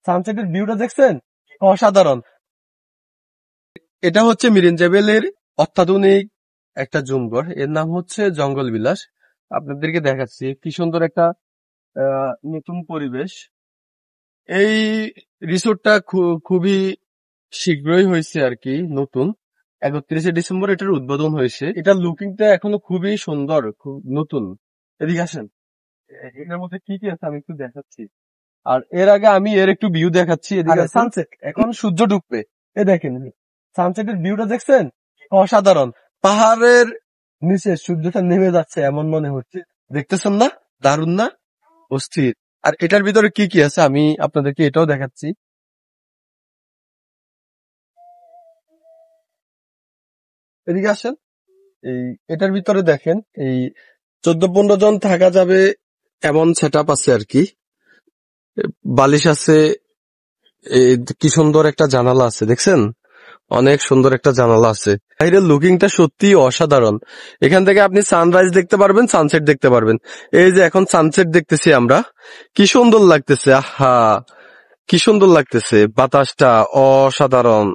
সানসেটের ভিউটা দেখছেন, অসাধারণ। এটা হচ্ছে মিরিঞ্জাবেলের অত্যাধুনিক একটা জুমঘর, এর নাম হচ্ছে জঙ্গল বিলাস। আপনাদেরকে দেখাচ্ছি কি সুন্দর একটা নতুন পরিবেশ। এই রিসোর্টটা খুবই শীঘ্রই হয়েছে আর কি, নতুন 31শে ডিসেম্বর এটার উদ্বোধন হয়েছে। এটার লুকিংটা এখনো খুবই সুন্দর, খুব নতুন। এদিকে আসেন, এটার মধ্যে কি কি আছে আমি একটু দেখাচ্ছি। আর এর আগে আমি এর একটু ভিউ দেখাচ্ছি। এদিকে সানসেট, এখন সূর্য ডুববে। এ দেখেন সানসেটের ভিউটা দেখছেন, অসাধারণ। পাহাড়ের নিচে সূর্যটা নেমে যাচ্ছে এমন মনে হচ্ছে, দেখতেছেন না? দারুণ না? অস্থির। আর এটার ভিতরে কি কি আছে আমি আপনাদেরকে এটাও দেখাচ্ছি। এদিকে আসেন, এই এটার ভিতরে দেখেন, এই 14-15 জন থাকা যাবে এমন সেটআপ আছে আর কি। বালিশ আছে, কি সুন্দর একটা জানালা আছে, দেখছেন? অনেক সুন্দর একটা জানালা আছে। বাইরের লুকিংটা সত্যি অসাধারণ। এখান থেকে আপনি সানরাইজ দেখতে পারবেন, সানসেট দেখতে পারবেন। এই যে এখন সানসেট দেখতেছি আমরা, কি সুন্দর লাগতেছে। আহা, কি সুন্দর লাগতেছে, বাতাসটা অসাধারণ।